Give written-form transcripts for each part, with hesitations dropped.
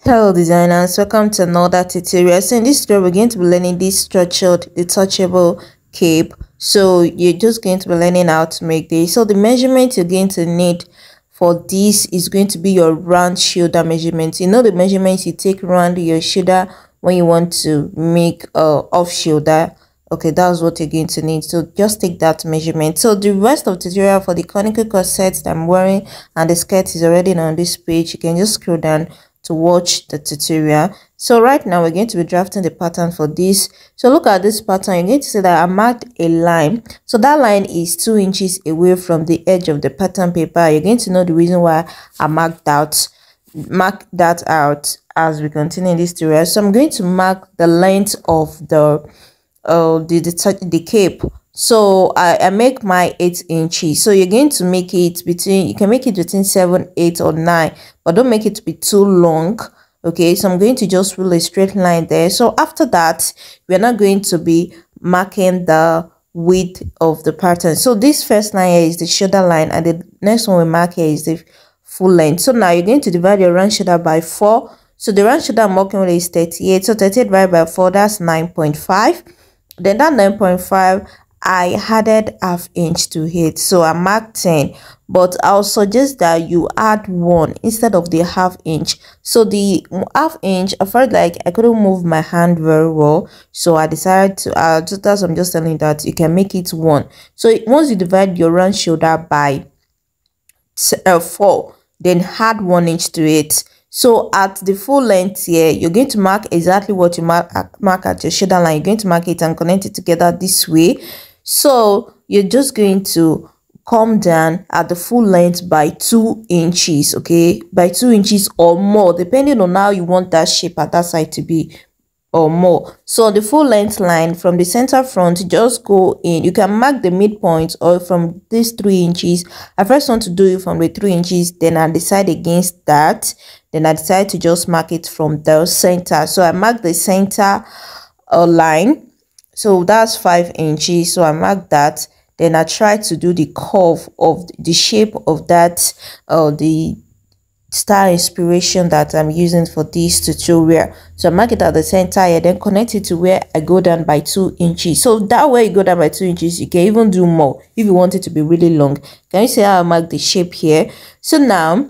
Hello designers, welcome to another tutorial. So in this tutorial we're going to be learning this structured detachable cape. So you're just going to be learning how to make this. So the measurement you're going to need for this is going to be your round shoulder measurement. You know the measurements you take around your shoulder when you want to make off shoulder. Okay, that's what you're going to need. So just take that measurement. So the rest of the tutorial for the conical corsets that I'm wearing and the skirt is already on this page. You can just scroll down to watch the tutorial. So right now we're going to be drafting the pattern for this. So look at this pattern. You're going to see that I marked a line. So that line is 2 inches away from the edge of the pattern paper. You're going to know the reason why I mark that out as we continue this tutorial. So I'm going to mark the length of the cape. So I make my 8 inches. So you're going to make it between, you can make it between 7, 8 or 9, but don't make it to be too long. Okay, so I'm going to just rule a straight line there. So after that, we're not going to be marking the width of the pattern. So this first line here is the shoulder line, and the next one we mark here is the full length. So now you're going to divide your round shoulder by 4. So the round shoulder I'm working with is 38. So 38 divided by 4, that's 9.5. Then that 9.5, I added ½ inch to it, so I marked 10, but I'll suggest that you add 1 instead of the ½ inch. So the ½ inch, I felt like I couldn't move my hand very well, so I decided to I'm just telling you that you can make it 1. So once you divide your round shoulder by 4, then add 1 inch to it. So at the full length here, you're going to mark exactly what you mark at your shoulder line. You're going to mark it and connect it together this way. So you're just going to come down at the full length by 2 inches, okay, by 2 inches or more, depending on how you want that shape at that side to be, or more. So the full length line from the center front, just go in. You can mark the midpoint or from this 3 inches. I first want to do it from the 3 inches, then I decide against that. Then I decide to just mark it from the center. So I mark the center line. So that's 5 inches. So I mark that. Then I try to do the curve of the shape of that, the style inspiration that I'm using for this tutorial. So I mark it at the center here, then connect it to where I go down by 2 inches. So that way you go down by 2 inches, you can even do more if you want it to be really long. Can you see how I mark the shape here? So now,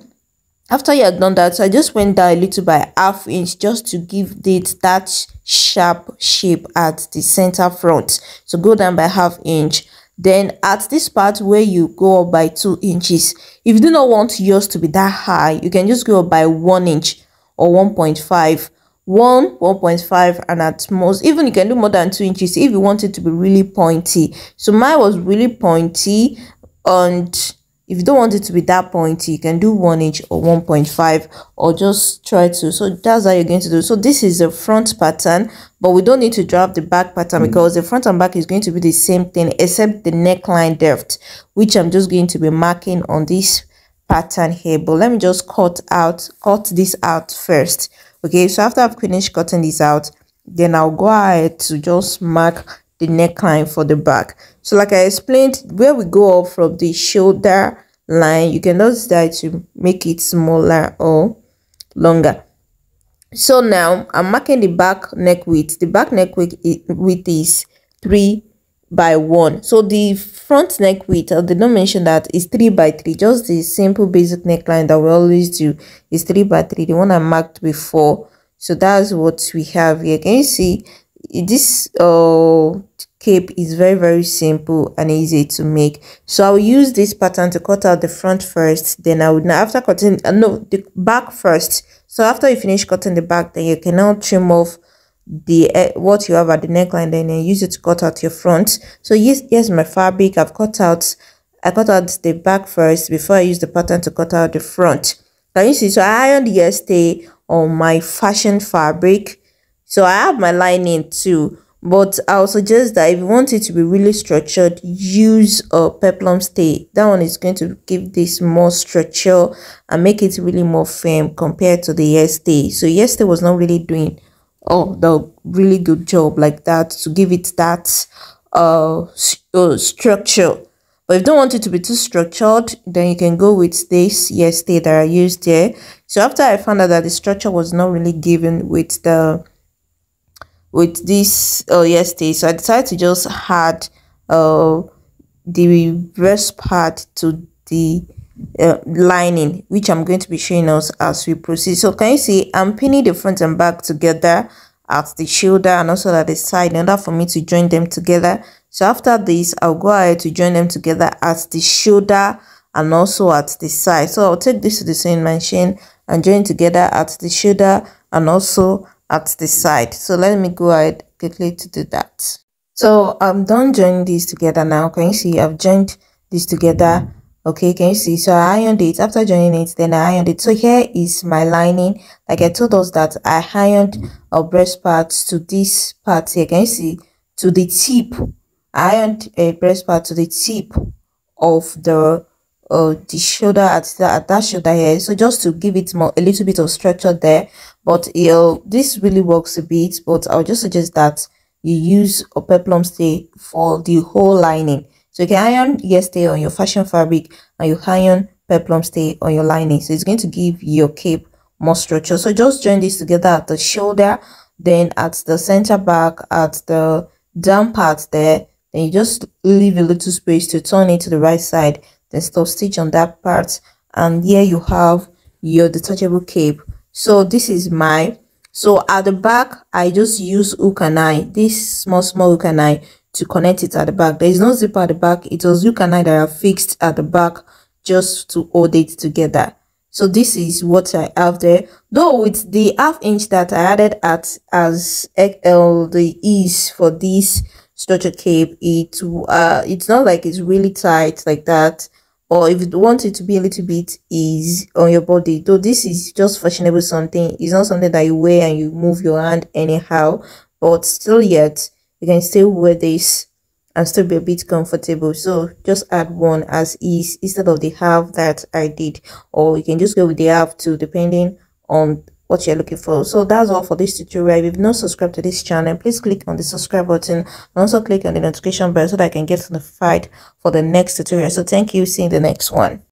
after you have done that, so I just went down a little by ½ inch just to give it that sharp shape at the center front. So go down by ½ inch. Then at this part where you go up by 2 inches, if you do not want yours to be that high, you can just go up by 1 inch or 1.5. 1.5, and at most, even you can do more than 2 inches if you want it to be really pointy. So mine was really pointy, and if you don't want it to be that pointy, you can do 1 inch or 1.5, or just try to. So that's how you're going to do. So this is the front pattern, but we don't need to draft the back pattern because the front and back is going to be the same thing except the neckline depth, which I'm just going to be marking on this pattern here. But let me just cut this out first. Okay, so after I've finished cutting this out, then I'll go ahead to just mark the neckline for the back. So like I explained, where we go up from the shoulder line, you can just decide to make it smaller or longer. So now I'm marking the back neck width. The back neck width is 3 by 1. So the front neck width, I did not mention that, is 3 by 3. Just the simple basic neckline that we always do is 3 by 3, the one I marked before. So that's what we have here. Can you see this cape is very simple and easy to make? So I'll use this pattern to cut out the front first, then I would now, after cutting the back first. So after you finish cutting the back, then you can now trim off the what you have at the neckline, then you use it to cut out your front. So here's my fabric. I cut out the back first before I use the pattern to cut out the front. Can you see? So I ironed yesterday on my fashion fabric. So I have my lining too, but I'll suggest that if you want it to be really structured, use a peplum stay. That one is going to give this more structure and make it really more firm compared to the yesterday. So yesterday was not really doing the really good job like that to give it that structure. But if you don't want it to be too structured, then you can go with this yesterday that I used there. So after I found out that the structure was not really given with this yesterday, so I decided to just add uh the breast part to the lining, which I'm going to be showing us as we proceed. So can you see I'm pinning the front and back together at the shoulder and also at the side in order for me to join them together. So after this, I'll go ahead to join them together at the shoulder and also at the side. So I'll take this to the sewing machine and join together at the shoulder and also at the side. So let me go ahead quickly to do that. So I'm done joining these together now. Can you see I've joined this together? Okay, can you see? So I ironed it. After joining it, then I ironed it. So here is my lining. Like I told us that I ironed our breast parts to this part here. Can you see? To the tip. I ironed a breast part to the tip of the shoulder at that shoulder here. So just to give it a little bit of structure there. But this really works a bit. But I'll just suggest that you use a peplum stay for the whole lining. So you can iron stay on your fashion fabric and you iron peplum stay on your lining. So it's going to give your cape more structure. So just join this together at the shoulder, then at the center back, at the down part there. Then you just leave a little space to turn it to the right side. Then stop stitch on that part. And here you have your detachable cape. So this is so at the back, I just use hook and eye, this small hook and eye to connect it at the back. There is no zipper at the back. It was hook and eye that are fixed at the back just to hold it together. So this is what I have there. Though with the ½ inch that I added as the ease for this structure cape, it's not like it's really tight like that. Or if you want it to be a little bit easy on your body, though this is just fashionable something, it's not something that you wear and you move your hand anyhow, but still yet you can still wear this and still be a bit comfortable. So just add one as is instead of the half that I did, or you can just go with the half too, depending on what you're looking for. So that's all for this tutorial. If you've not subscribed to this channel, please click on the subscribe button and also click on the notification bell so that I can get notified for the next tutorial. So thank you, see you in the next one.